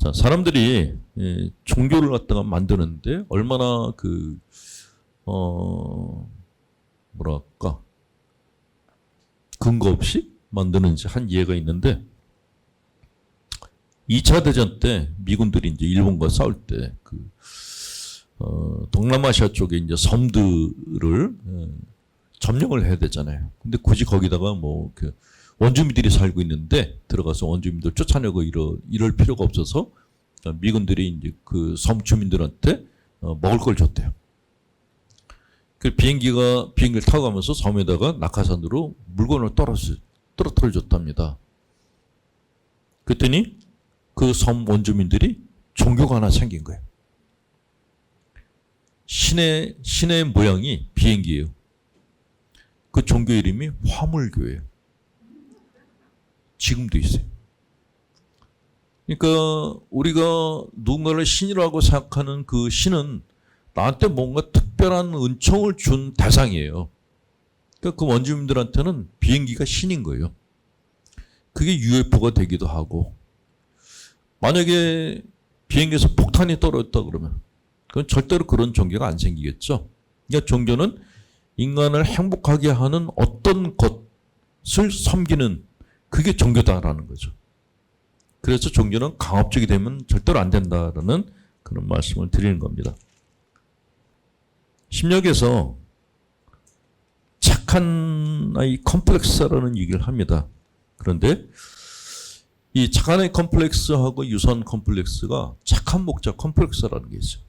자, 사람들이 종교를 갖다가 만드는데 얼마나 뭐랄까 근거 없이 만드는지 한 예가 있는데 2차 대전 때 미군들이 이제 일본과 싸울 때 동남아시아 쪽에 이제 섬들을 점령을 해야 되잖아요. 근데 굳이 거기다가 원주민들이 살고 있는데 들어가서 원주민들 쫓아내고 이럴 필요가 없어서 미군들이 이제 그 섬 주민들한테 먹을 걸 줬대요. 그 비행기를 타고 가면서 섬에다가 낙하산으로 물건을 떨어뜨려 줬답니다. 그랬더니 그 섬 원주민들이 종교가 하나 생긴 거예요. 신의 모양이 비행기예요. 그 종교 이름이 화물교예요. 지금도 있어요. 그러니까 우리가 누군가를 신이라고 생각하는 그 신은 나한테 뭔가 특별한 은총을 준 대상이에요. 그러니까 그 원주민들한테는 비행기가 신인 거예요. 그게 UFO가 되기도 하고, 만약에 비행기에서 폭탄이 떨어졌다 그러면 그건 절대로 그런 종교가 안 생기겠죠. 그러니까 종교는 인간을 행복하게 하는 어떤 것을 섬기는 그게 종교다라는 거죠. 그래서 종교는 강압적이 되면 절대로 안 된다라는 그런 말씀을 드리는 겁니다. 심리학에서 착한 아이 컴플렉스라는 얘기를 합니다. 그런데 이 착한 아이 컴플렉스하고 유사한 컴플렉스가 착한 목자 컴플렉스라는 게 있어요.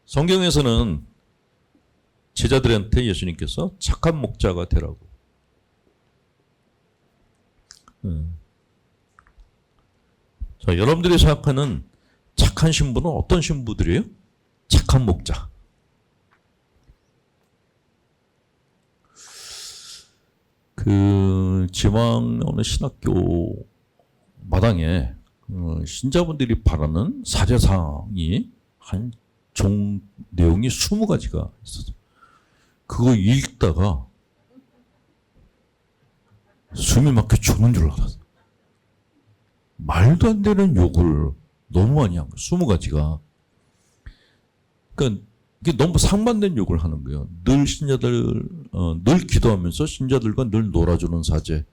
성경에서는 제자들한테 예수님께서 착한 목자가 되라고. 자, 여러분들이 생각하는 착한 신부는 어떤 신부들이에요? 착한 목자. 지방 어느 신학교 마당에 신자분들이 바라는 사제상이 한 종 내용이 20가지가 있었어요. 그거 읽다가 숨이 막혀 죽는 줄 알았어. 말도 안 되는 욕을 너무 많이 한 거예요. 20가지가. 그러니까 이게 너무 상반된 욕을 하는 거예요. 늘 기도하면서 신자들과 늘 놀아주는 사제.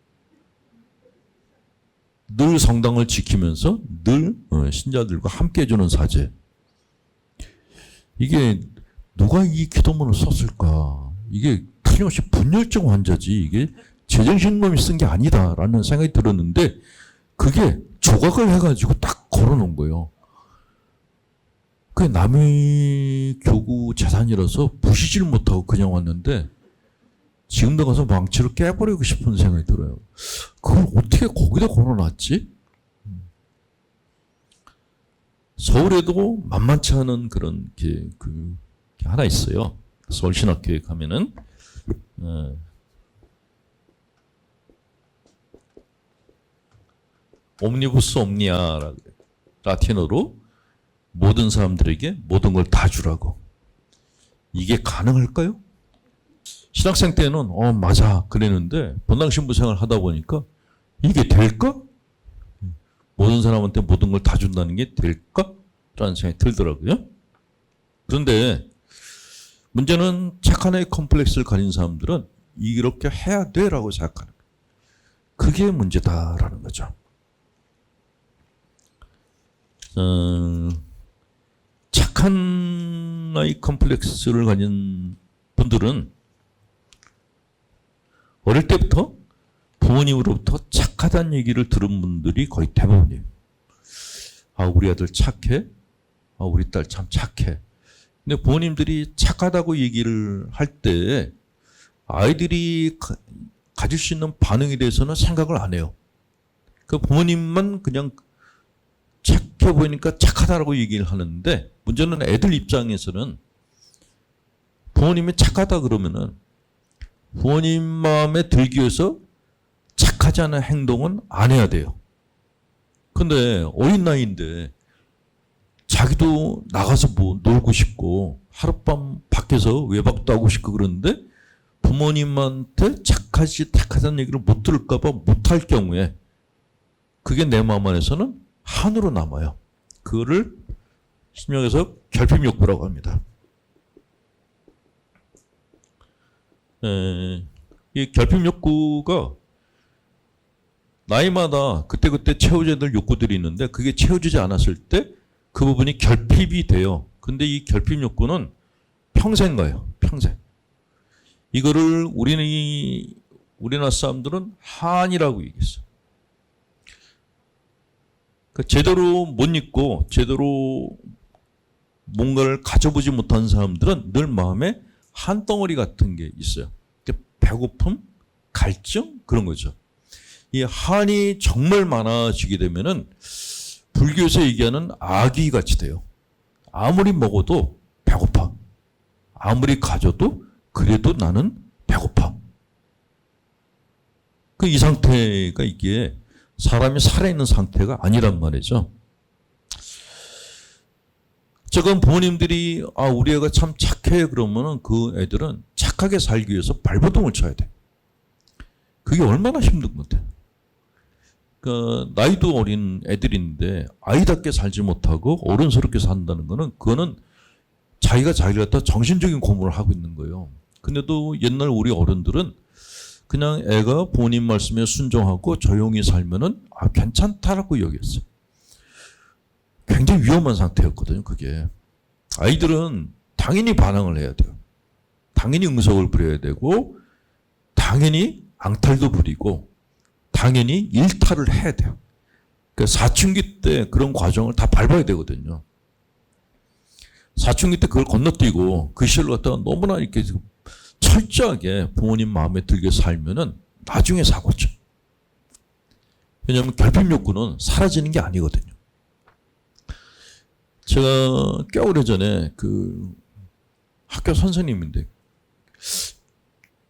늘 성당을 지키면서 늘 신자들과 함께 해주는 사제. 이게 누가 이 기도문을 썼을까? 이게 틀림없이 분열증 환자지 이게 제정신놈이 쓴 게 아니다라는 생각이 들었는데 그게 조각을 해가지고 딱 걸어놓은 거예요. 그게 남의 교구 재산이라서 부시질 못하고 그냥 왔는데 지금도 가서 망치로 깨버리고 싶은 생각이 들어요. 그걸 어떻게 거기다 걸어놨지? 서울에도 만만치 않은 그런 게 하나 있어요. 서울신학교에 가면은 옴니부스 옴니아 라틴어로 모든 사람들에게 모든 걸 다 주라고. 이게 가능할까요? 신학생 때는 맞아 그랬는데 본당신부 생활을 하다 보니까 이게 될까? 모든 사람한테 모든 걸 다 준다는 게 될까? 라는 생각이 들더라고요. 그런데 문제는 착한 아이 컴플렉스를 가진 사람들은 이렇게 해야 돼 라고 생각하는 거예요. 그게 문제다라는 거죠. 착한 아이 컴플렉스를 가진 분들은 어릴 때부터 부모님으로부터 착하다는 얘기를 들은 분들이 거의 대부분이에요. 아, 우리 아들 착해? 아, 우리 딸 참 착해. 근데 부모님들이 착하다고 얘기를 할 때 아이들이 가질 수 있는 반응에 대해서는 생각을 안 해요. 그 부모님만 그냥 착해 보이니까 착하다라고 얘기를 하는데 문제는 애들 입장에서는 부모님이 착하다 그러면은 부모님 마음에 들기 위해서 착하지 않은 행동은 안 해야 돼요. 근데 어린 나이인데 자기도 나가서 놀고 싶고 하룻밤 밖에서 외박도 하고 싶고 그러는데 부모님한테 착하다는 얘기를 못 들을까 봐 못할 경우에 그게 내 마음 안에서는 한으로 남아요. 그거를 심리학에서 결핍욕구라고 합니다. 이 결핍욕구가 나이마다 그때그때 채워져야 될 욕구들이 있는데 그게 채워지지 않았을 때 그 부분이 결핍이 돼요. 근데 이 결핍욕구는 평생 가요. 평생. 이거를 우리나라 사람들은 한이라고 얘기했어요. 그러니까 제대로 못 잊고 제대로 뭔가를 가져보지 못한 사람들은 늘 마음에 한 덩어리 같은 게 있어요. 배고픔, 갈증 그런 거죠. 이 한이 정말 많아지게 되면은 불교에서 얘기하는 아귀 같이 돼요. 아무리 먹어도 배고파. 아무리 가져도 그래도 나는 배고파. 이 상태가 이게 사람이 살아있는 상태가 아니란 말이죠. 지금 부모님들이 우리 애가 참 착해 그러면은 그 애들은 착하게 살기 위해서 발버둥을 쳐야 돼. 그게 얼마나 힘든 건데. 나이도 어린 애들인데 아이답게 살지 못하고 어른스럽게 산다는 거는 그거는 자기가 자기를 갖다 정신적인 고문을 하고 있는 거예요. 근데도 옛날 우리 어른들은 그냥 애가 부모님 말씀에 순종하고 조용히 살면은 괜찮다라고 여겼어요. 굉장히 위험한 상태였거든요, 그게. 아이들은 당연히 반항을 해야 돼요. 당연히 응석을 부려야 되고, 당연히 앙탈도 부리고, 당연히 일탈을 해야 돼요. 그러니까 사춘기 때 그런 과정을 다 밟아야 되거든요. 사춘기 때 그걸 건너뛰고 그 시절을 갖다가 너무나 이렇게 철저하게 부모님 마음에 들게 살면은 나중에 사고죠. 왜냐하면 결핍욕구는 사라지는 게 아니거든요. 제가 꽤 오래전에 그 학교 선생님인데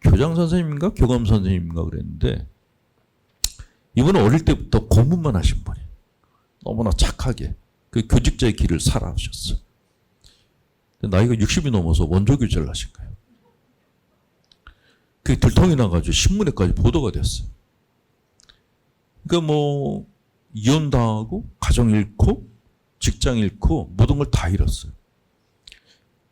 교장 선생님인가 교감 선생님인가 그랬는데 이분은 어릴 때부터 고문만 하신 분이에요. 너무나 착하게 그 교직자의 길을 살아오셨어요. 나이가 60이 넘어서 원조 교제를 하신 거예요. 그게 들통이 나가지고 신문에까지 보도가 됐어요. 그러니까 뭐 이혼당하고 가정 잃고 직장 잃고 모든 걸 다 잃었어요.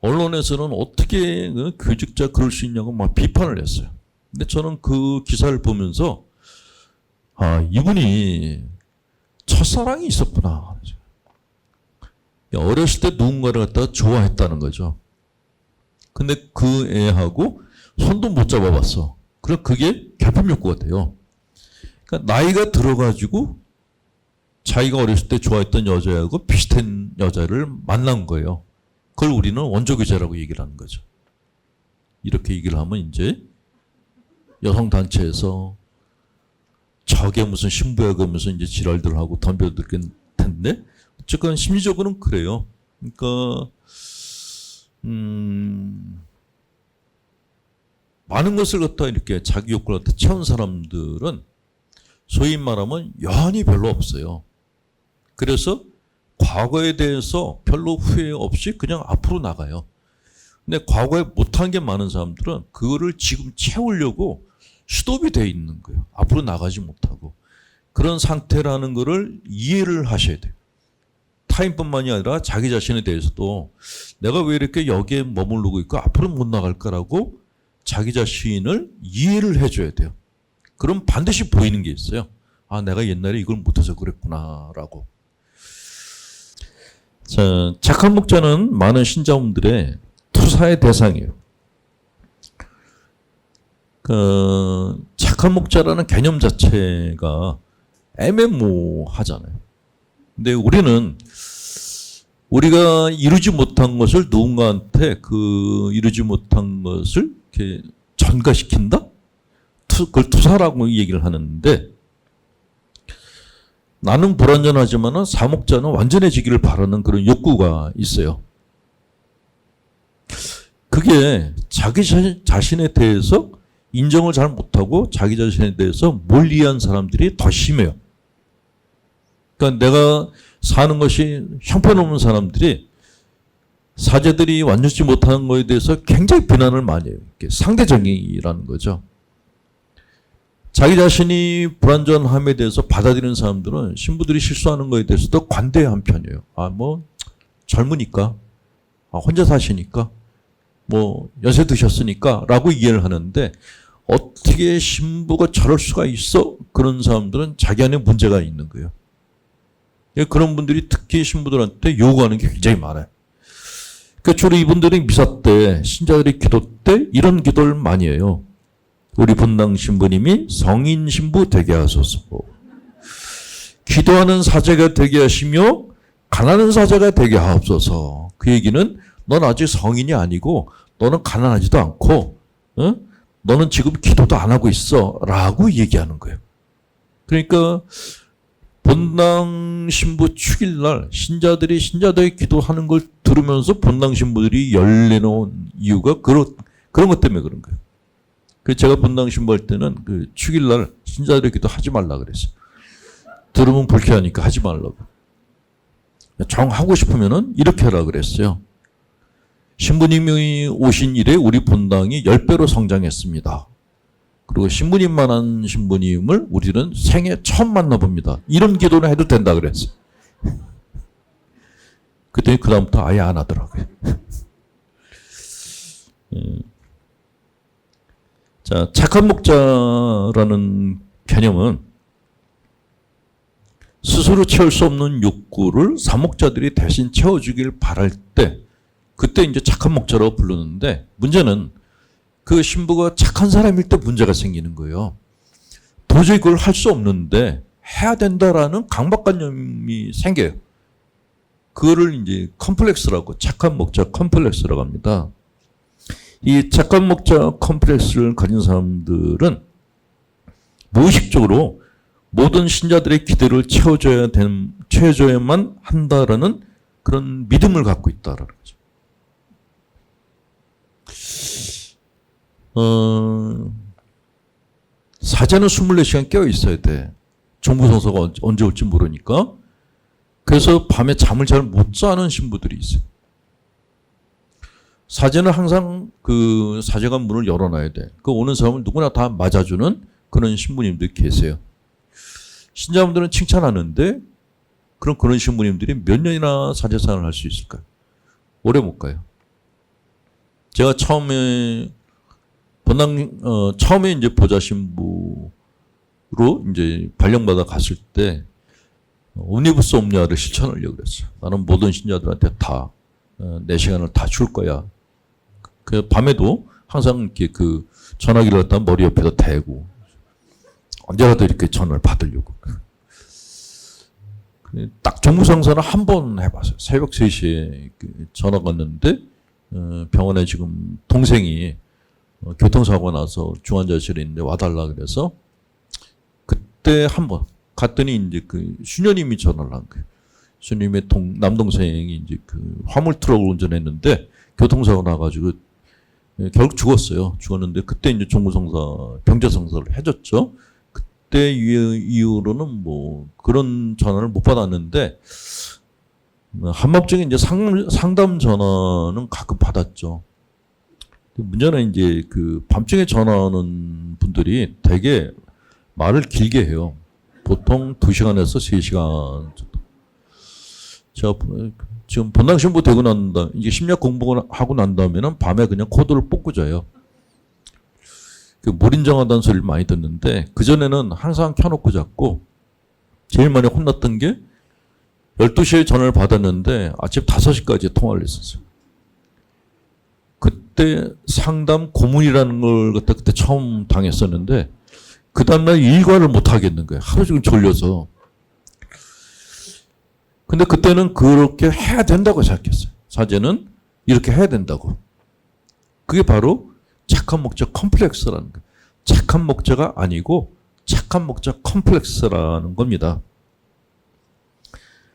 언론에서는 어떻게 교직자 그럴 수 있냐고 막 비판을 했어요. 근데 저는 그 기사를 보면서 이분이 첫사랑이 있었구나. 어렸을 때 누군가를 갖다가 좋아했다는 거죠. 근데 그 애하고 손도 못 잡아봤어. 그럼 그게 결핍욕구가 돼요. 그러니까 나이가 들어가지고 자기가 어렸을 때 좋아했던 여자하고 비슷한 여자를 만난 거예요. 그걸 우리는 원조교제라고 얘기를 하는 거죠. 이렇게 얘기를 하면 이제 여성단체에서 저게 무슨 신부야가 무슨 이제 지랄들 하고 덤벼들 텐데 어쨌건 심리적으로는 그래요. 그러니까 많은 것을 갖다 이렇게 자기 욕구를 갖다 채운 사람들은 소위 말하면 여한이 별로 없어요. 그래서 과거에 대해서 별로 후회 없이 그냥 앞으로 나가요. 근데 과거에 못한 게 많은 사람들은 그거를 지금 채우려고 스톱이 돼 있는 거예요. 앞으로 나가지 못하고. 그런 상태라는 거를 이해를 하셔야 돼요. 타인뿐만이 아니라 자기 자신에 대해서도 내가 왜 이렇게 여기에 머무르고 있고 앞으로 못 나갈까라고 자기 자신을 이해를 해줘야 돼요. 그럼 반드시 보이는 게 있어요. 내가 옛날에 이걸 못해서 그랬구나라고. 자, 착한 목자는 많은 신자분들의 투사의 대상이에요. 착한 목자라는 개념 자체가 애매모호하잖아요. 근데 우리가 이루지 못한 것을 누군가한테 이루지 못한 것을 이렇게 전가시킨다? 그걸 투사라고 얘기를 하는데 나는 불완전하지만 사목자는 완전해지기를 바라는 그런 욕구가 있어요. 그게 자기 자신에 대해서 인정을 잘 못하고 자기 자신에 대해서 뭘 이해한 사람들이 더 심해요. 그러니까 내가 사는 것이 형편없는 사람들이 사제들이 완전치 못하는 것에 대해서 굉장히 비난을 많이 해요. 상대정의라는 거죠. 자기 자신이 불완전함에 대해서 받아들이는 사람들은 신부들이 실수하는 거에 대해서도 관대한 편이에요. 뭐 젊으니까, 혼자 사시니까, 뭐 연세 드셨으니까 라고 이해를 하는데, 어떻게 신부가 저럴 수가 있어? 그런 사람들은 자기 안에 문제가 있는 거예요. 그런 분들이 특히 신부들한테 요구하는 게 굉장히 많아요. 그러니까 주로 이분들이 미사 때, 신자들이 기도 때 이런 기도를 많이 해요. 우리 본당 신부님이 성인 신부 되게 하소서. 기도하는 사제가 되게 하시며 가난한 사제가 되게 하옵소서. 그 얘기는 넌 아직 성인이 아니고 너는 가난하지도 않고 너는 지금 기도도 안 하고 있어 라고 얘기하는 거예요. 그러니까 본당 신부 축일날 신자들이 기도하는 걸 들으면서 본당 신부들이 열내놓은 이유가 그런 것 때문에 그런 거예요. 그 제가 본당 신부 할 때는 그 축일날 신자들의 기도 하지 말라 그랬어요. 들으면 불쾌하니까 하지 말라고. 정 하고 싶으면은 이렇게 하라 그랬어요. 신부님이 오신 이래 우리 본당이 10배로 성장했습니다. 그리고 신부님만한 신부님을 우리는 생애 처음 만나봅니다. 이런 기도는 해도 된다 그랬어요. 그랬더니 그 다음부터 아예 안 하더라고요. 자, 착한 목자라는 개념은 스스로 채울 수 없는 욕구를 사목자들이 대신 채워주길 바랄 때, 그때 이제 착한 목자라고 부르는데, 문제는 그 신부가 착한 사람일 때 문제가 생기는 거예요. 도저히 그걸 할 수 없는데 해야 된다라는 강박관념이 생겨요. 그거를 이제 컴플렉스라고, 착한 목자 컴플렉스라고 합니다. 이 착한 목자 컴플렉스를 가진 사람들은 무의식적으로 모든 신자들의 기대를 채워줘야만 한다라는 그런 믿음을 갖고 있다라는 거죠. 사제는 24시간 깨어 있어야 돼. 정부성서가 언제 올지 모르니까. 그래서 밤에 잠을 잘 못 자는 신부들이 있어요. 사제는 항상 그 사제관 문을 열어놔야 돼. 그 오는 사람을 누구나 다 맞아주는 그런 신부님들이 계세요. 신자분들은 칭찬하는데 그런 신부님들이 몇 년이나 사제생활을 할 수 있을까요? 오래 못 가요. 제가 처음에 이제 보좌 신부로 이제 발령받아 갔을 때 옴니부스 옴니아를 실천하려고 그랬어요. 나는 모든 신자들한테 다 내 시간을 다 줄 거야. 그 밤에도 항상 이렇게 그 전화기를 갖다 머리 옆에다 대고 언제라도 이렇게 전화를 받으려고. 딱 정무상사는 한 번 해봤어요. 새벽 3시에 전화가 왔는데 병원에 지금 동생이 교통사고가 나서 중환자실에 있는데 와달라 그래서 그때 한 번 갔더니 이제 그 수녀님이 전화를 한 거예요. 수녀님의 남동생이 이제 그 화물 트럭을 운전했는데 교통사고 나가지고 결국 죽었어요. 죽었는데 그때 이제 종무성사, 병자성사를 해줬죠. 그때 이후로는 뭐 그런 전화를 못 받았는데 한밤중에 이제 상담 전화는 가끔 받았죠. 문제는 이제 그 밤중에 전화하는 분들이 되게 말을 길게 해요. 보통 2시간에서 3시간 정도. 제가 지금 본당 신부 되고 난다, 이제 심리학 공부를 하고 난 다음에는 밤에 그냥 코드를 뽑고 자요. 그 몰인정하다는 소리를 많이 듣는데, 그전에는 항상 켜놓고 잤고, 제일 많이 혼났던 게 12시에 전화를 받았는데 아침 5시까지 통화를 했었어요. 그때 상담 고문이라는 걸 그때 처음 당했었는데, 그 다음날 일과를 못 하겠는 거예요. 하루 종일 졸려서. 근데 그때는 그렇게 해야 된다고 생각했어요. 사제는 이렇게 해야 된다고. 그게 바로 착한 목자 컴플렉스라는 거예요. 착한 목자가 아니고 착한 목자 컴플렉스라는 겁니다.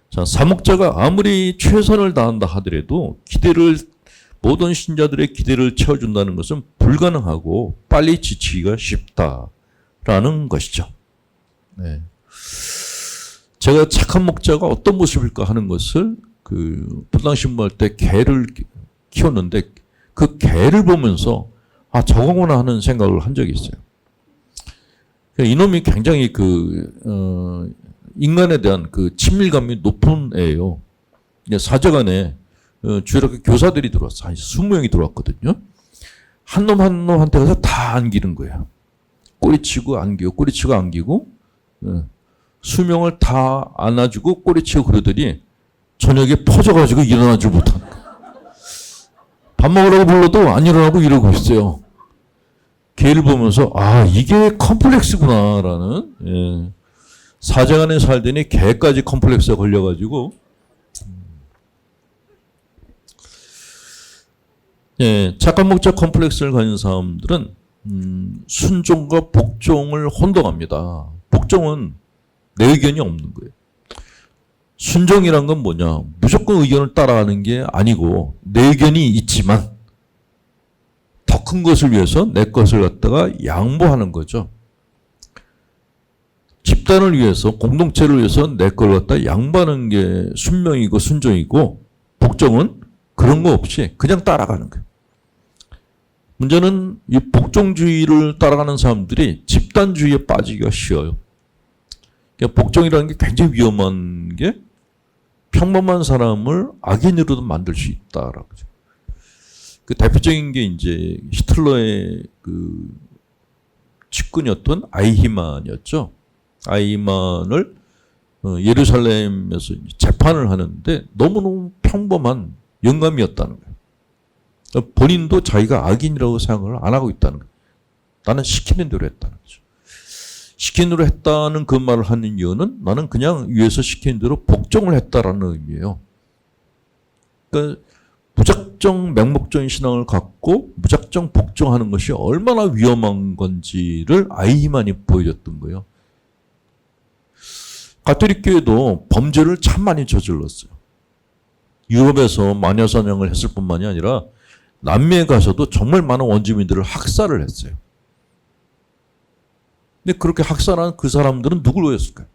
자, 사목자가 아무리 최선을 다한다 하더라도 모든 신자들의 기대를 채워준다는 것은 불가능하고 빨리 지치기가 쉽다라는 것이죠. 네. 제가 착한 목자가 어떤 모습일까 하는 것을 그 본당 신부할 때 개를 키웠는데 그 개를 보면서 저거구나 하는 생각을 한 적이 있어요. 이놈이 굉장히 인간에 대한 그 친밀감이 높은 애예요. 사제간에 주일학교 교사들이 들어왔어. 한 20명이 들어왔거든요. 한 놈 한 놈한테 가서 다 안기는 거예요. 꼬리치고 안기고 꼬리치고 안기고 수명을 다 안아주고 꼬리치고 그러더니 저녁에 퍼져가지고 일어나지 못하는 거예요. 밥 먹으라고 불러도 안 일어나고 이러고 있어요. 걔를 보면서 이게 컴플렉스구나라는, 예. 사제간에 살더니 걔까지 컴플렉스가 걸려가지고, 예, 착한 목적 컴플렉스를 가진 사람들은 순종과 복종을 혼동합니다. 복종은 내 의견이 없는 거예요. 순종이란 건 뭐냐? 무조건 의견을 따라가는 게 아니고 내 의견이 있지만 더 큰 것을 위해서 내 것을 갖다가 양보하는 거죠. 집단을 위해서, 공동체를 위해서 내 걸 갖다 양보하는 게 순명이고 순종이고, 복종은 그런 거 없이 그냥 따라가는 거예요. 문제는 이 복종주의를 따라가는 사람들이 집단주의에 빠지기가 쉬워요. 그러니까 복종이라는 게 굉장히 위험한 게 평범한 사람을 악인으로도 만들 수 있다라고. 그 대표적인 게 이제 히틀러의 그 측근이었던 아이히만이었죠. 아이히만을 예루살렘에서 재판을 하는데 너무너무 평범한 영감이었다는 거예요. 본인도 자기가 악인이라고 생각을 안 하고 있다는 거예요. 나는 시키는 대로 했다는 거죠. 시키는 대로 했다는 그 말을 하는 이유는 나는 그냥 위에서 시키는 대로 복종을 했다라는 의미예요. 그러니까 무작정 맹목적인 신앙을 갖고 무작정 복종하는 것이 얼마나 위험한 건지를 아이히만이 보여줬던 거예요. 가톨릭교회도 범죄를 참 많이 저질렀어요. 유럽에서 마녀사냥을 했을 뿐만이 아니라 남미에 가서도 정말 많은 원주민들을 학살을 했어요. 근데 그렇게 학살한 그 사람들은 누굴 위했을까요?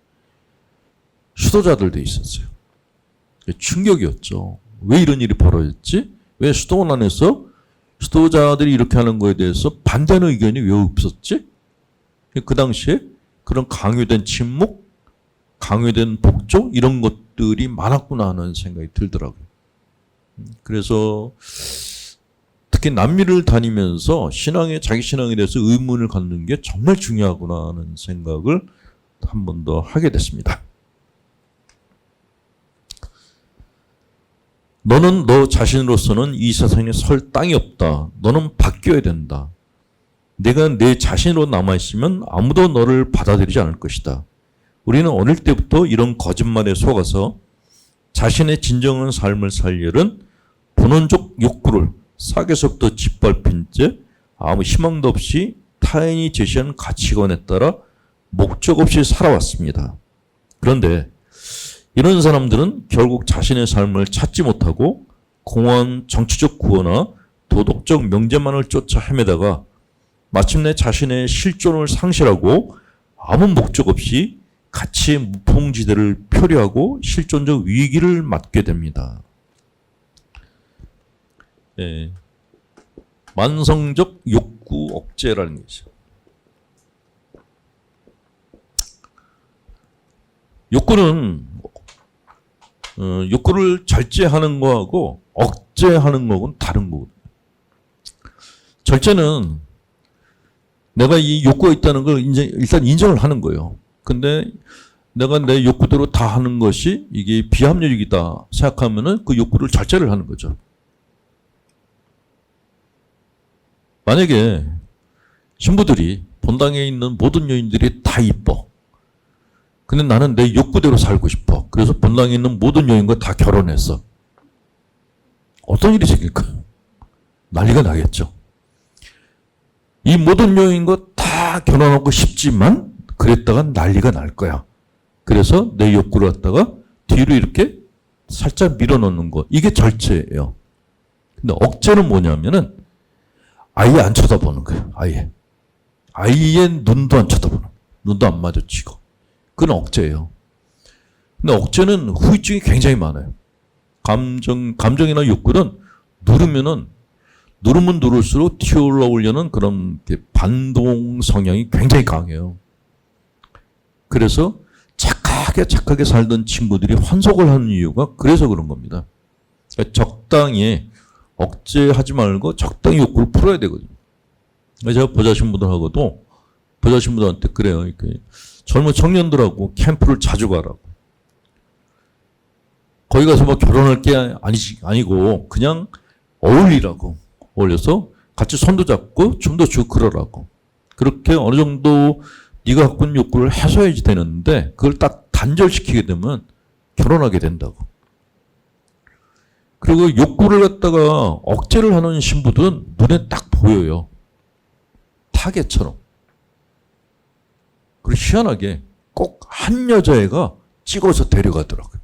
수도자들도 있었어요. 충격이었죠. 왜 이런 일이 벌어졌지? 왜 수도원 안에서 수도자들이 이렇게 하는 거에 대해서 반대하는 의견이 왜 없었지? 그 당시에 그런 강요된 침묵, 강요된 복종 이런 것들이 많았구나 하는 생각이 들더라고요. 그래서 특히 남미를 다니면서 자기 신앙에 대해서 의문을 갖는 게 정말 중요하구나 하는 생각을 한 번 더 하게 됐습니다. 너는 너 자신으로서는 이 세상에 설 땅이 없다. 너는 바뀌어야 된다. 내가 내 자신으로 남아있으면 아무도 너를 받아들이지 않을 것이다. 우리는 어릴 때부터 이런 거짓말에 속아서 자신의 진정한 삶을 살려는 본원적 욕구를 사계속도 짓밟힌 채 아무 희망도 없이 타인이 제시한 가치관에 따라 목적 없이 살아왔습니다. 그런데 이런 사람들은 결국 자신의 삶을 찾지 못하고 공허한 정치적 구호나 도덕적 명제만을 쫓아 헤매다가 마침내 자신의 실존을 상실하고 아무 목적 없이 가치의 무풍지대를 표류하고 실존적 위기를 맞게 됩니다. 네. 만성적 욕구 억제라는 것이죠. 욕구를 절제하는 거하고 억제하는 거하고는 다른 거거든요. 절제는 내가 이 욕구가 있다는 걸 일단 인정을 하는 거예요. 근데 내가 내 욕구대로 다 하는 것이 이게 비합리적이다 생각하면은 그 욕구를 절제를 하는 거죠. 만약에 신부들이 본당에 있는 모든 여인들이 다 이뻐. 근데 나는 내 욕구대로 살고 싶어. 그래서 본당에 있는 모든 여인과 다 결혼했어. 어떤 일이 생길까요? 난리가 나겠죠. 이 모든 여인과 다 결혼하고 싶지만 그랬다가 난리가 날 거야. 그래서 내 욕구를 갖다가 뒤로 이렇게 살짝 밀어넣는 거. 이게 절제예요. 근데 억제는 뭐냐면은 아예 안 쳐다보는 거예요. 아예 눈도 안 쳐다보는 거예요. 눈도 안 마주치고. 그건 억제예요. 근데 억제는 후유증이 굉장히 많아요. 감정이나 욕구는 누르면 누를수록 튀어올라오려는 그런 반동 성향이 굉장히 강해요. 그래서 착하게 살던 친구들이 환속을 하는 이유가 그래서 그런 겁니다. 그러니까 적당히 억제하지 말고 적당히 욕구를 풀어야 되거든요. 제가 보좌신부들하고도 보좌신부들한테 그래요. 이렇게 젊은 청년들하고 캠프를 자주 가라고. 거기 가서 뭐 결혼할 게 아니고 그냥 어울리라고. 어울려서 같이 손도 잡고 춤도 추고 그러라고. 그렇게 어느 정도 네가 갖고 있는 욕구를 해소해야지 되는데 그걸 딱 단절시키게 되면 결혼하게 된다고. 그리고 욕구를 갖다가 억제를 하는 신부들은 눈에 딱 보여요. 타겟처럼. 그리고 희한하게 꼭 한 여자애가 찍어서 데려가더라고요.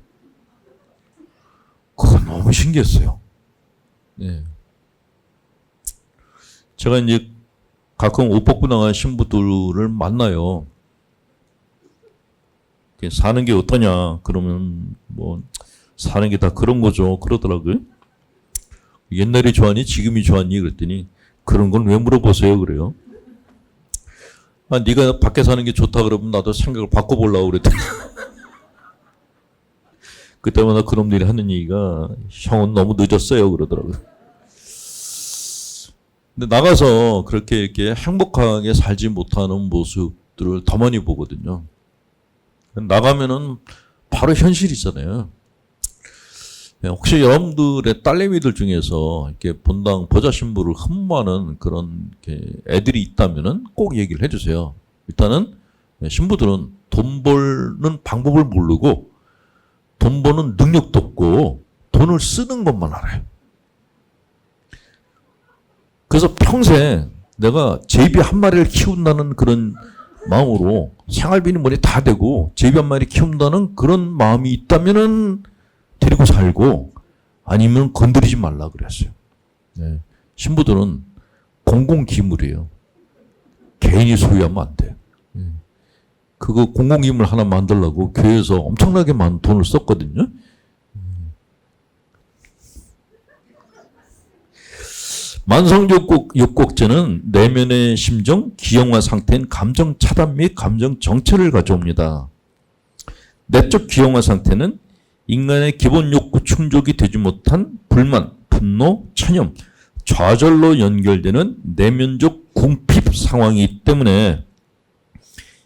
그거 너무 신기했어요. 네. 제가 이제 가끔 옷 벗고 나간 신부들을 만나요. 사는 게 어떠냐? 그러면 뭐 사는 게 다 그런 거죠. 그러더라고요. 옛날이 좋아하니 지금이 좋아하니 그랬더니 그런 건 왜 물어보세요? 그래요. 아, 네가 밖에 사는 게 좋다 그러면 나도 생각을 바꿔보려고 그랬더니 그때마다 그놈들이 하는 얘기가 형은 너무 늦었어요 그러더라고요. 근데 나가서 그렇게 이렇게 행복하게 살지 못하는 모습들을 더 많이 보거든요. 나가면은 바로 현실이잖아요. 혹시 여러분들의 딸내미들 중에서 이렇게 본당 보좌 신부를 흠모하는 그런 애들이 있다면은 꼭 얘기를 해주세요. 일단은 신부들은 돈 벌는 방법을 모르고 돈 버는 능력도 없고 돈을 쓰는 것만 알아요. 그래서 평생 내가 제비 한 마리를 키운다는 그런 마음으로 생활비는 뭐니 다 되고 제비 한 마리 키운다는 그런 마음이 있다면은 데리고 살고 아니면 건드리지 말라 그랬어요. 네. 신부들은 공공기물이에요. 개인이 소유하면 안 돼요. 그거 공공기물 하나 만들려고 교회에서 엄청나게 많은 돈을 썼거든요. 만성욕곡제는 내면의 심정, 기형화 상태인 감정 차단 및 감정 정체를 가져옵니다. 내적 기형화 상태는 인간의 기본 욕구 충족이 되지 못한 불만, 분노, 체념, 좌절로 연결되는 내면적 궁핍 상황이기 때문에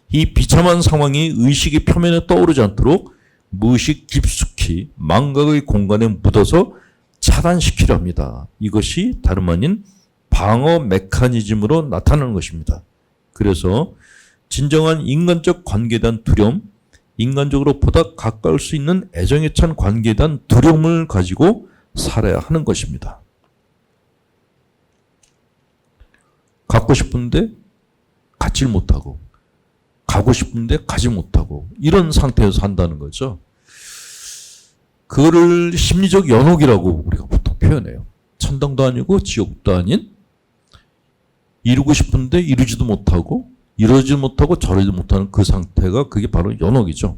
이 비참한 상황이 의식의 표면에 떠오르지 않도록 무의식 깊숙이 망각의 공간에 묻어서 차단시키려 합니다. 이것이 다름 아닌 방어 메커니즘으로 나타나는 것입니다. 그래서 진정한 인간적 관계에 대한 두려움, 인간적으로 보다 가까울 수 있는 애정에 찬 관계에 대한 두려움을 가지고 살아야 하는 것입니다. 갖고 싶은데 갖질 못하고 가고 싶은데 가지 못하고 이런 상태에서 산다는 거죠. 그거를 심리적 연옥이라고 우리가 보통 표현해요. 천당도 아니고 지옥도 아닌 이루고 싶은데 이루지도 못하고 이러지 못하고 저러지 못하는 그 상태가 그게 바로 연옥이죠.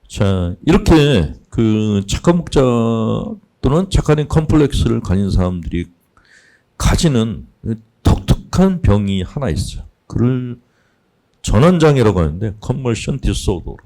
자, 이렇게 그 착한 목자 또는 착한 컴플렉스를 가진 사람들이 가지는 독특한 병이 하나 있어요. 그를 전환장애라고 하는데 컨버션 디소더로.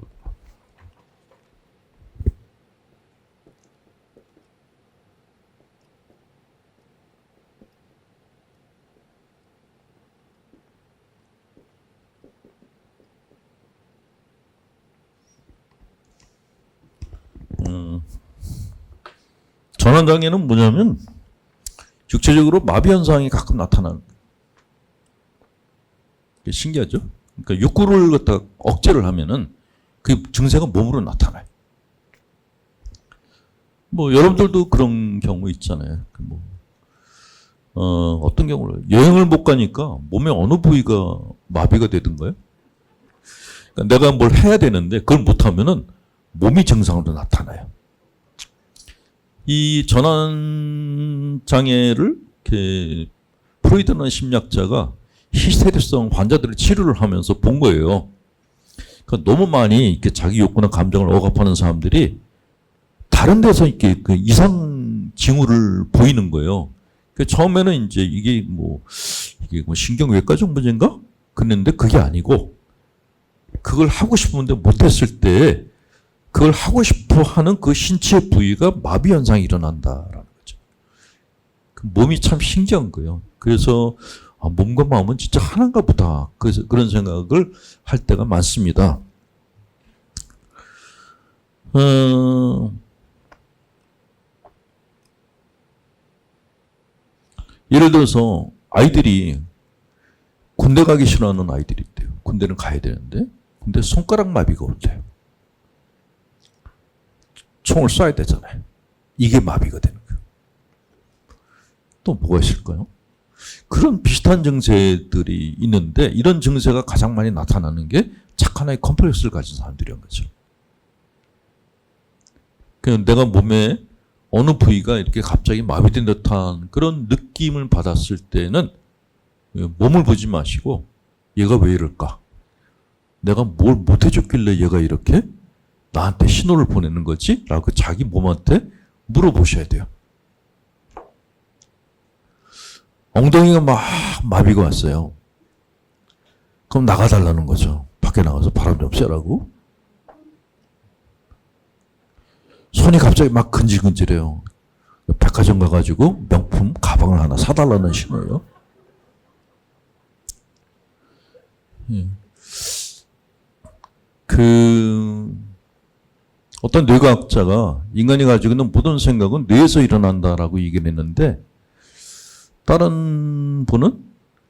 전환장애는 뭐냐면 육체적으로 마비 현상이 가끔 나타나는 거예요. 신기하죠? 그러니까 욕구를 갖다 억제를 하면은 그 증세가 몸으로 나타나요. 뭐 여러분들도 그런 경우 있잖아요. 어떤 경우를 여행을 못 가니까 몸의 어느 부위가 마비가 되던가요? 그러니까 내가 뭘 해야 되는데 그걸 못 하면은 몸이 증상으로 나타나요. 이 전환 장애를 프로이드라는 심리학자가 히스테리성 환자들의 치료를 하면서 본 거예요. 그러니까 너무 많이 이렇게 자기 욕구나 감정을 억압하는 사람들이 다른 데서 이렇게 그 이상 징후를 보이는 거예요. 그 처음에는 이제 이게 뭐 신경외과적 문제인가? 그랬는데 그게 아니고 그걸 하고 싶은데 못했을 때 그걸 하고 싶어 하는 그 신체 부위가 마비 현상이 일어난다라는 거죠. 그 몸이 참 신기한 거예요. 그래서 몸과 마음은 진짜 하나인가 보다. 그래서 그런 생각을 할 때가 많습니다. 예를 들어서 아이들이 군대 가기 싫어하는 아이들이 있대요. 군대는 가야 되는데 근데 손가락 마비가 온대요. 총을 쏴야 되잖아요. 이게 마비가 되는 거예요. 또 뭐가 있을까요? 그런 비슷한 증세들이 있는데 이런 증세가 가장 많이 나타나는 게 착한 아이 컴플렉스를 가진 사람들이란 거죠. 그냥 내가 몸에 어느 부위가 이렇게 갑자기 마비된 듯한 그런 느낌을 받았을 때는 몸을 보지 마시고 얘가 왜 이럴까? 내가 뭘 못해줬길래 얘가 이렇게 나한테 신호를 보내는 거지? 라고 자기 몸한테 물어보셔야 돼요. 엉덩이가 막 마비가 왔어요. 그럼 나가달라는 거죠. 밖에 나가서 바람 좀 쐬라고. 손이 갑자기 막 근질근질해요. 백화점 가가지고 명품 가방을 하나 사달라는 신호예요. 어떤 뇌과학자가 인간이 가지고 있는 모든 생각은 뇌에서 일어난다라고 얘기를 했는데 다른 분은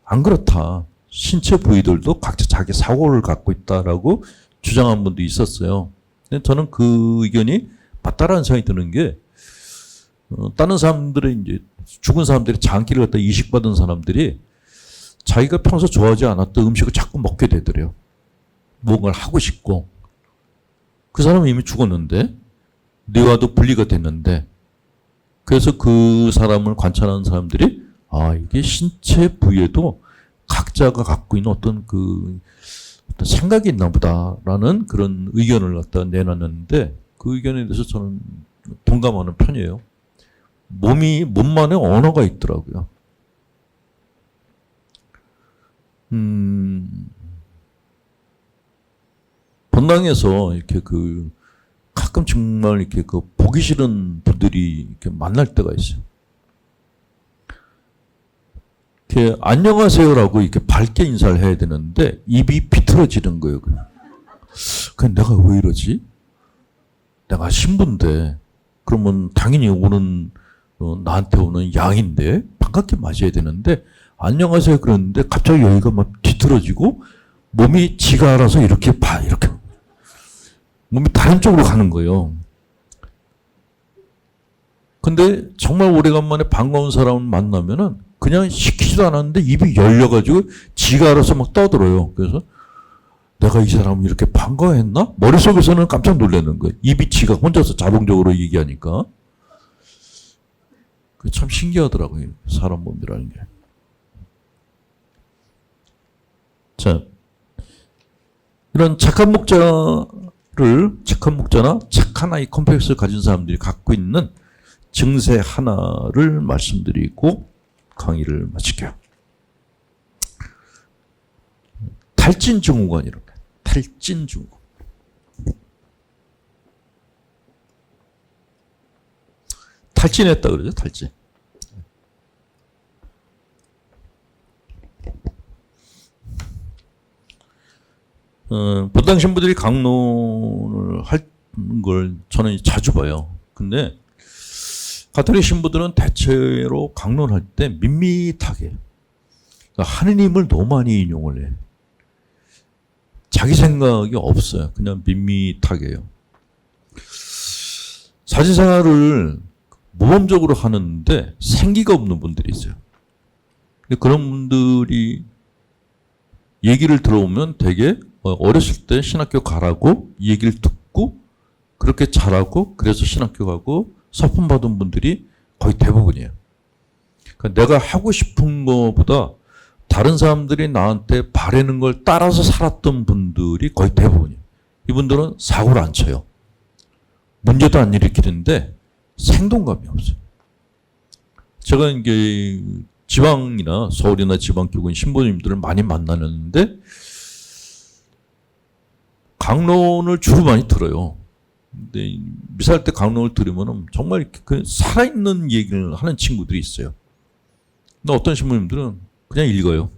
안 그렇다. 신체 부위들도 각자 자기 사고를 갖고 있다라고 주장한 분도 있었어요. 근데 저는 그 의견이 맞다라는 생각이 드는 게 다른 사람들의 이제 죽은 사람들이 장기를 갖다 이식받은 사람들이 자기가 평소 좋아하지 않았던 음식을 자꾸 먹게 되더래요. 뭔가를 하고 싶고 그 사람은 이미 죽었는데 뇌와도 분리가 됐는데 그래서 그 사람을 관찰하는 사람들이 이게 신체 부위에도 각자가 갖고 있는 어떤 생각이 있나 보다라는 그런 의견을 갖다 내놨는데 그 의견에 대해서 저는 동감하는 편이에요. 몸만의 언어가 있더라고요. 본당에서 이렇게 가끔 정말 이렇게 보기 싫은 분들이 이렇게 만날 때가 있어요. 이렇게 안녕하세요라고 이렇게 밝게 인사를 해야 되는데 입이 비틀어지는 거예요. 그냥 내가 왜 이러지? 내가 신부인데 그러면 당연히 나한테 오는 양인데 반갑게 맞아야 되는데 안녕하세요 그러는데 갑자기 여기가 막 뒤틀어지고 몸이 지가 알아서 이렇게 몸이 다른 쪽으로 가는 거예요. 근데 정말 오래간만에 반가운 사람을 만나면은 그냥 시키지도 않았는데 입이 열려가지고 지가 알아서 막 떠들어요. 그래서 내가 이 사람을 이렇게 반가워했나? 머릿속에서는 깜짝 놀라는 거예요. 입이 지가 혼자서 자동적으로 얘기하니까. 그게 참 신기하더라고요. 사람 몸이라는 게. 자, 이런 착한 목자나 착한 아이 컴플렉스를 가진 사람들이 갖고 있는 증세 하나를 말씀드리고 강의를 마칠게요. 탈진증후군이라고 해요. 탈진증후군. 탈진했다 그러죠, 탈진. 본당 신부들이 강론을 할 걸 저는 자주 봐요. 근데 가톨릭 신부들은 대체로 강론할 때 밋밋하게 그러니까 하느님을 너무 많이 인용을 해. 자기 생각이 없어요. 그냥 밋밋하게 해요. 사제생활을 모범적으로 하는데 생기가 없는 분들이 있어요. 그런 분들이 얘기를 들어오면 되게 어렸을 때 신학교 가라고 얘기를 듣고 그렇게 잘하고 그래서 신학교 가고 서품 받은 분들이 거의 대부분이에요. 그러니까 내가 하고 싶은 것보다 다른 사람들이 나한테 바라는 걸 따라서 살았던 분들이 거의 대부분이에요. 이분들은 사고를 안 쳐요. 문제도 안 일으키는데 생동감이 없어요. 제가 이게 지방이나 서울이나 지방교군 신부님들을 많이 만나는데 강론을 주로 많이 들어요. 근데 미사할 때 강론을 들으면 정말 그 살아있는 얘기를 하는 친구들이 있어요. 근데 어떤 신부님들은 그냥 읽어요.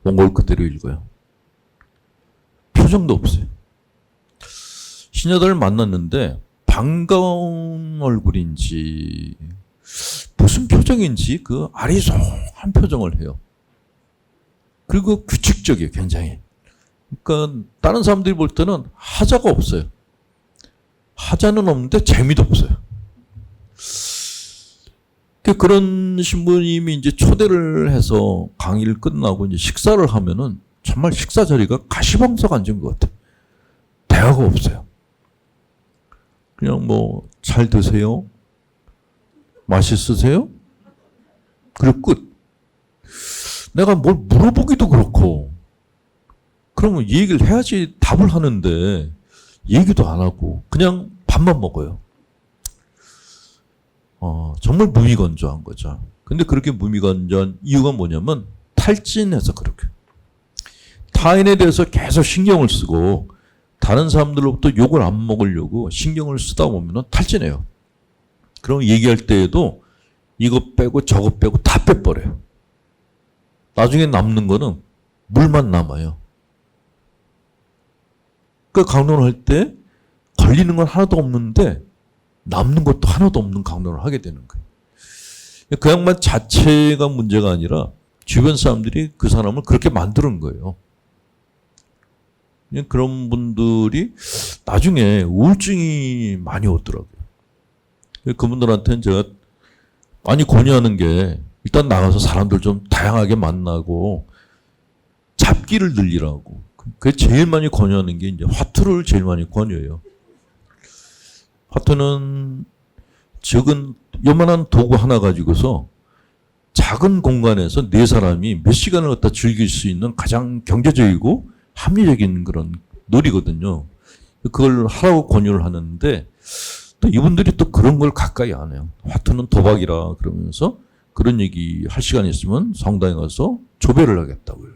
원고를 그대로 읽어요. 표정도 없어요. 신여들을 만났는데 반가운 얼굴인지 무슨 표정인지 그 아리송한 표정을 해요. 그리고 규칙적이에요, 굉장히. 그러니까 다른 사람들이 볼 때는 하자가 없어요. 하자는 없는데 재미도 없어요. 그런 신부님이 이제 초대를 해서 강의를 끝나고 이제 식사를 하면은 정말 식사 자리가 가시방석 앉은 것 같아요. 대화가 없어요. 그냥 뭐 잘 드세요? 맛있으세요? 그리고 끝. 내가 뭘 물어보기도 그렇고 그러면 얘기를 해야지 답을 하는데 얘기도 안 하고 그냥 밥만 먹어요. 정말 무미건조한 거죠. 근데 그렇게 무미건조한 이유가 뭐냐면 탈진해서 그렇게. 타인에 대해서 계속 신경을 쓰고 다른 사람들로부터 욕을 안 먹으려고 신경을 쓰다 보면 탈진해요. 그럼 얘기할 때에도 이거 빼고 저거 빼고 다 빼버려요. 나중에 남는 거는 물만 남아요. 그 강론을 할 때 걸리는 건 하나도 없는데 남는 것도 하나도 없는 강론을 하게 되는 거예요. 그 양반 자체가 문제가 아니라 주변 사람들이 그 사람을 그렇게 만드는 거예요. 그런 분들이 나중에 우울증이 많이 오더라고요. 그분들한테는 제가 많이 권유하는 게 일단 나가서 사람들 좀 다양하게 만나고 잡기를 늘리라고. 그게 제일 많이 권유하는 게 이제 화투를 제일 많이 권유해요. 화투는 적은 요만한 도구 하나 가지고서 작은 공간에서 네 사람이 몇 시간을 갖다 즐길 수 있는 가장 경제적이고 합리적인 그런 놀이거든요. 그걸 하라고 권유를 하는데 또 이분들이 또 그런 걸 가까이 안 해요. 화투는 도박이라 그러면서 그런 얘기 할 시간이 있으면 성당에 가서 조배를 하겠다고요.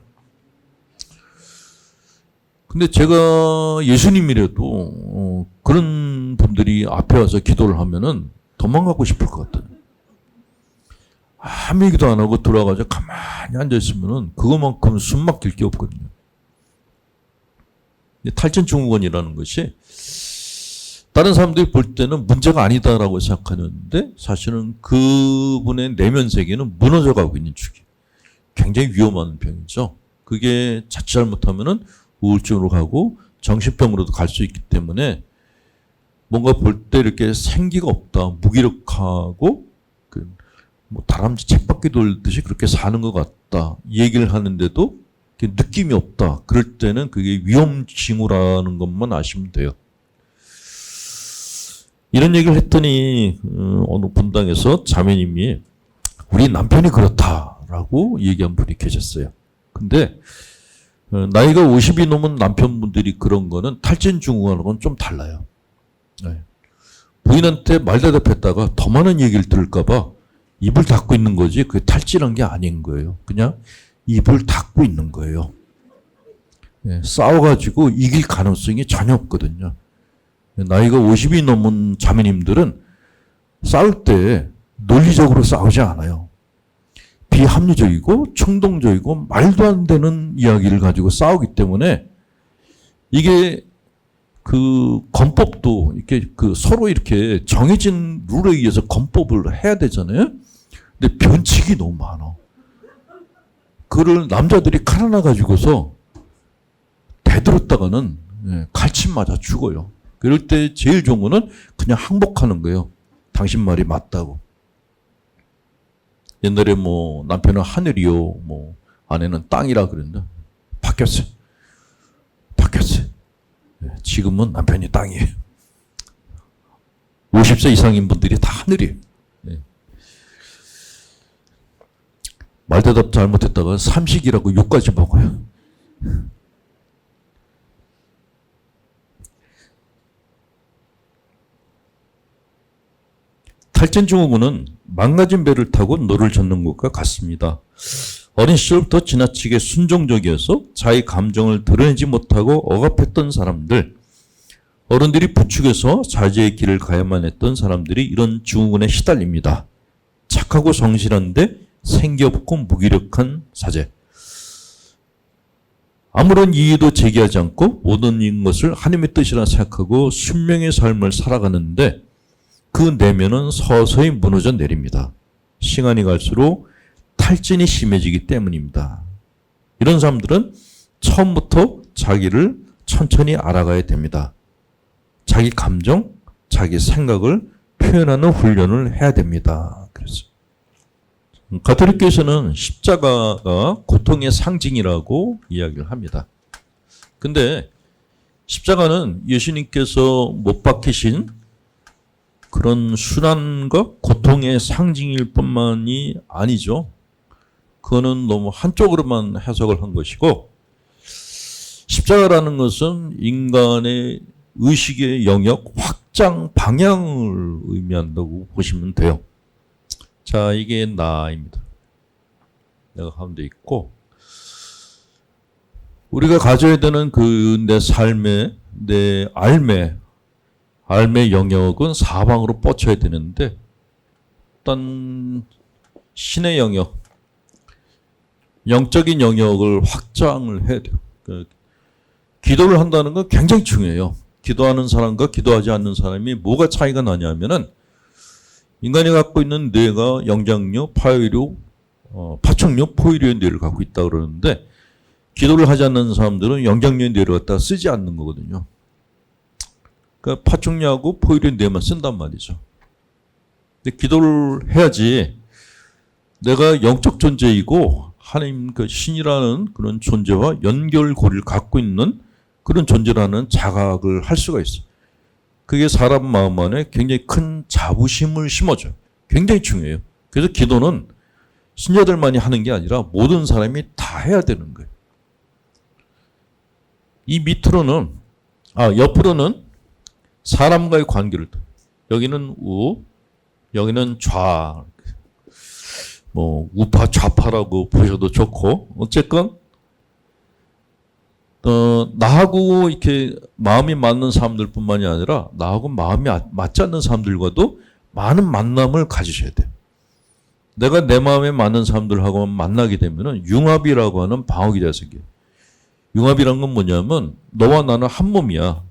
근데 제가 예수님이라도 그런 분들이 앞에 와서 기도를 하면은 도망가고 싶을 것 같아요. 아무 얘기도 안 하고 돌아가서 가만히 앉아있으면은 그것만큼 숨 막힐 게 없거든요. 탈진증후군이라는 것이 다른 사람들이 볼 때는 문제가 아니다라고 생각하는데 사실은 그분의 내면 세계는 무너져가고 있는 축이 굉장히 위험한 병이죠. 그게 자칫 잘못하면은 우울증으로 가고 정신병으로도 갈 수 있기 때문에 뭔가 볼 때 이렇게 생기가 없다, 무기력하고 뭐 다람쥐 쳇바퀴 돌듯이 그렇게 사는 것 같다 이 얘기를 하는데도 느낌이 없다. 그럴 때는 그게 위험징후라는 것만 아시면 돼요. 이런 얘기를 했더니 어느 분당에서 자매님이 우리 남편이 그렇다라고 얘기한 분이 계셨어요. 근데 나이가 50이 넘은 남편분들이 그런 거는 탈진증후군하는 건 좀 달라요. 네. 부인한테 말대답했다가 더 많은 얘기를 들을까 봐 입을 닫고 있는 거지 그게 탈진한 게 아닌 거예요. 그냥 입을 닫고 있는 거예요. 네. 싸워가지고 이길 가능성이 전혀 없거든요. 나이가 50이 넘은 자매님들은 싸울 때 논리적으로 싸우지 않아요. 비합리적이고 충동적이고 말도 안 되는 이야기를 가지고 싸우기 때문에 이게 그 건법도 이렇게 서로 이렇게 정해진 룰에 의해서 건법을 해야 되잖아요. 근데 변칙이 너무 많아. 그를 남자들이 칼 하나 가지고서 대들었다가는 칼침 맞아 죽어요. 그럴 때 제일 좋은 거는 그냥 항복하는 거예요. 당신 말이 맞다고. 옛날에 뭐 남편은 하늘이요, 뭐 아내는 땅이라 그랬는데 바뀌었어요. 바뀌었어요. 지금은 남편이 땅이에요. 50세 이상인 분들이 다 하늘이에요. 말대답 잘못했다가 삼식이라고 욕까지 먹어요. 탈진증후군은 망가진 배를 타고 노를 젓는 것과 같습니다. 어린 시절부터 지나치게 순종적이어서 자기 감정을 드러내지 못하고 억압했던 사람들, 어른들이 부축해서 자제의 길을 가야만 했던 사람들이 이런 증후군에 시달립니다. 착하고 성실한데 생기없고 무기력한 사제. 아무런 이의도 제기하지 않고 모든 것을 하나님의 뜻이라 생각하고 순명의 삶을 살아가는데 그 내면은 서서히 무너져 내립니다. 시간이 갈수록 탈진이 심해지기 때문입니다. 이런 사람들은 처음부터 자기를 천천히 알아가야 됩니다. 자기 감정, 자기 생각을 표현하는 훈련을 해야 됩니다. 그래서 가톨릭교에서는 십자가가 고통의 상징이라고 이야기를 합니다. 근데 십자가는 예수님께서 못 박히신 그런 순환과 고통의 상징일 뿐만이 아니죠. 그거는 너무 한쪽으로만 해석을 한 것이고, 십자가라는 것은 인간의 의식의 영역 확장 방향을 의미한다고 보시면 돼요. 자, 이게 나입니다. 내가 가운데 있고, 우리가 가져야 되는 그 내 삶의, 내 알매 영역은 사방으로 뻗쳐야 되는데, 일단 신의 영역, 영적인 영역을 확장을 해야 돼요. 기도를 한다는 건 굉장히 중요해요. 기도하는 사람과 기도하지 않는 사람이 뭐가 차이가 나냐면은 인간이 갖고 있는 뇌가 영장류, 파충류, 포유류의 뇌를 갖고 있다고 그러는데 기도를 하지 않는 사람들은 영장류의 뇌를 갖다가 쓰지 않는 거거든요. 그러니까 파충류하고 포유류의 뇌만 쓴단 말이죠. 근데 기도를 해야지 내가 영적 존재이고 하나님 그 신이라는 그런 존재와 연결고리를 갖고 있는 그런 존재라는 자각을 할 수가 있어요. 그게 사람 마음 안에 굉장히 큰 자부심을 심어줘요. 굉장히 중요해요. 그래서 기도는 신자들만이 하는 게 아니라 모든 사람이 다 해야 되는 거예요. 이 밑으로는, 옆으로는 사람과의 관계를, 여기는 우, 여기는 좌, 우파, 좌파라고 보셔도 좋고, 어쨌건, 나하고 이렇게 마음이 맞는 사람들 뿐만이 아니라 나하고 마음이 맞지 않는 사람들과도 많은 만남을 가지셔야 돼요. 내가 내 마음에 맞는 사람들하고 만나게 되면은 융합이라고 하는 방어기제가 생겨요. 융합이란 건 뭐냐면 너와 나는 한 몸이야.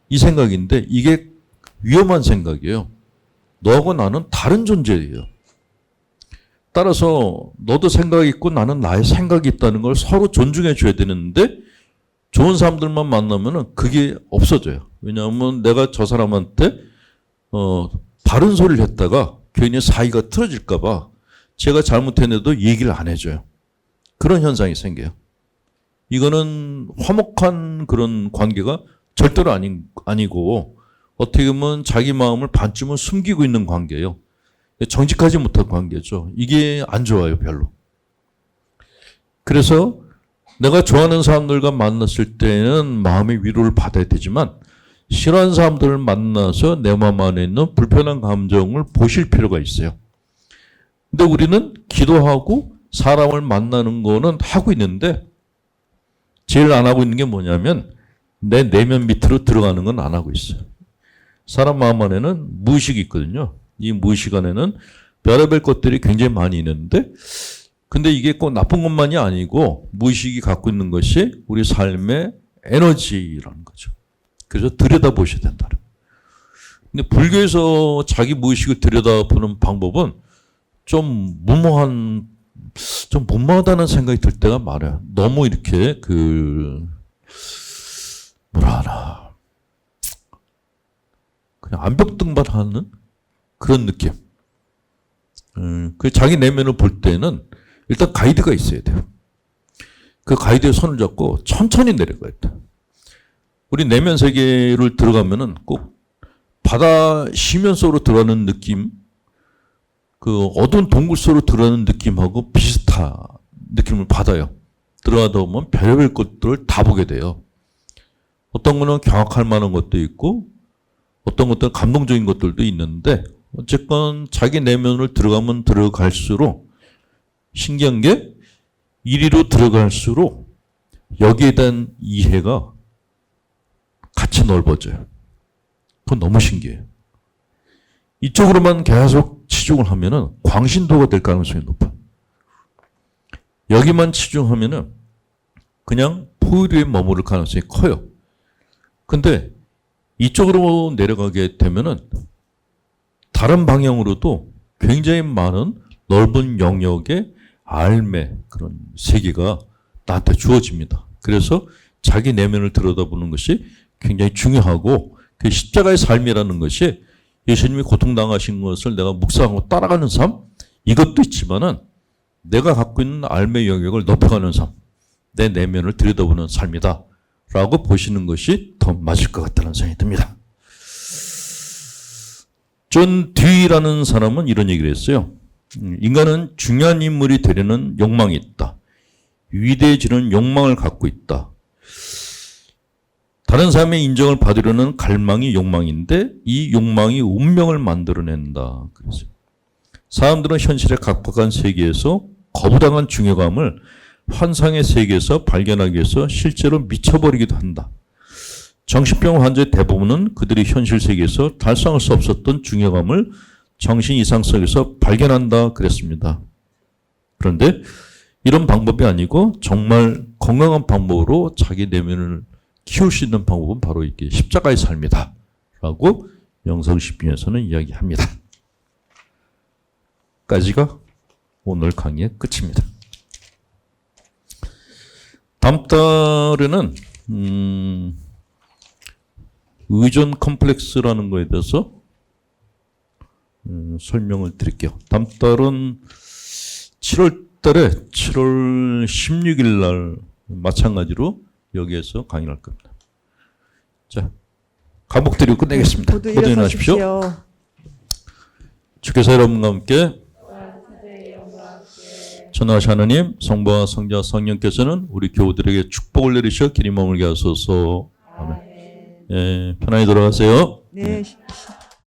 이 생각인데 이게 위험한 생각이에요. 너하고 나는 다른 존재예요. 따라서 너도 생각이 있고 나는 나의 생각이 있다는 걸 서로 존중해 줘야 되는데 좋은 사람들만 만나면은 그게 없어져요. 왜냐하면 내가 저 사람한테 바른 소리를 했다가 괜히 사이가 틀어질까 봐 제가 잘못했는데도 얘기를 안 해줘요. 그런 현상이 생겨요. 이거는 화목한 그런 관계가 절대로 아니고 어떻게 보면 자기 마음을 반쯤은 숨기고 있는 관계예요. 정직하지 못한 관계죠. 이게 안 좋아요, 별로. 그래서 내가 좋아하는 사람들과 만났을 때는 마음의 위로를 받아야 되지만 싫어하는 사람들을 만나서 내 마음 안에 있는 불편한 감정을 보실 필요가 있어요. 근데 우리는 기도하고 사람을 만나는 거는 하고 있는데 제일 안 하고 있는 게 뭐냐면 내 내면 밑으로 들어가는 건 안 하고 있어요. 사람 마음 안에는 무의식이 있거든요. 이 무의식 안에는 별의별 것들이 굉장히 많이 있는데 근데 이게 꼭 나쁜 것만이 아니고 무의식이 갖고 있는 것이 우리 삶의 에너지라는 거죠. 그래서 들여다보셔야 된다. 근데 불교에서 자기 무의식을 들여다보는 방법은 좀 무모하다는 생각이 들 때가 많아요. 너무 이렇게 그냥 암벽등반하는 그런 느낌. 그 자기 내면을 볼 때는 일단 가이드가 있어야 돼요. 그 가이드의 손을 잡고 천천히 내려가야 돼. 우리 내면 세계를 들어가면은 꼭 바다 심연 속으로 들어가는 느낌, 그 어두운 동굴 속으로 들어가는 느낌하고 비슷한 느낌을 받아요. 들어가다 보면 별의별 것들을 다 보게 돼요. 어떤 거는 경악할 만한 것도 있고, 어떤 것들은 감동적인 것들도 있는데, 어쨌건 자기 내면을 들어가면 들어갈수록 신기한 게 이리로 들어갈수록 여기에 대한 이해가 같이 넓어져요. 그건 너무 신기해요. 이쪽으로만 계속 치중을 하면은 광신도가 될 가능성이 높아요. 여기만 치중하면은 그냥 포유류에 머무를 가능성이 커요. 근데 이쪽으로 내려가게 되면은 다른 방향으로도 굉장히 많은 넓은 영역의 알매 그런 세계가 나한테 주어집니다. 그래서 자기 내면을 들여다보는 것이 굉장히 중요하고 그 십자가의 삶이라는 것이 예수님이 고통당하신 것을 내가 묵상하고 따라가는 삶 이것도 있지만은 내가 갖고 있는 알매 영역을 높여가는 삶, 내 내면을 들여다보는 삶이다 라고 보시는 것이 더 맞을 것 같다는 생각이 듭니다. 존 듀이라는 사람은 이런 얘기를 했어요. 인간은 중요한 인물이 되려는 욕망이 있다. 위대해지는 욕망을 갖고 있다. 다른 사람의 인정을 받으려는 갈망이 욕망인데 이 욕망이 운명을 만들어낸다. 그래서 사람들은 현실의 각박한 세계에서 거부당한 중요감을 환상의 세계에서 발견하기 위해서 실제로 미쳐버리기도 한다. 정신병 환자의 대부분은 그들이 현실 세계에서 달성할 수 없었던 중요감을 정신 이상 속에서 발견한다 그랬습니다. 그런데 이런 방법이 아니고 정말 건강한 방법으로 자기 내면을 키울 수 있는 방법은 바로 이게 십자가의 삶이다 라고 영성십빙에서는 이야기합니다. 까지가 오늘 강의의 끝입니다. 다음 달에는 의존 컴플렉스라는 거에 대해서 설명을 드릴게요. 다음 달은 7월 달에 7월 16일 날 마찬가지로 여기에서 강의를 할 겁니다. 자, 감목 드리고 끝내겠습니다. 모두 모두 일어나십시오. 주께서 여러분과 함께 전하신 하나님, 성부와 성자, 성령께서는 우리 교우들에게 축복을 내리셔 길이 머물게 하소서. 아멘. 예, 편안히 돌아가세요. 네.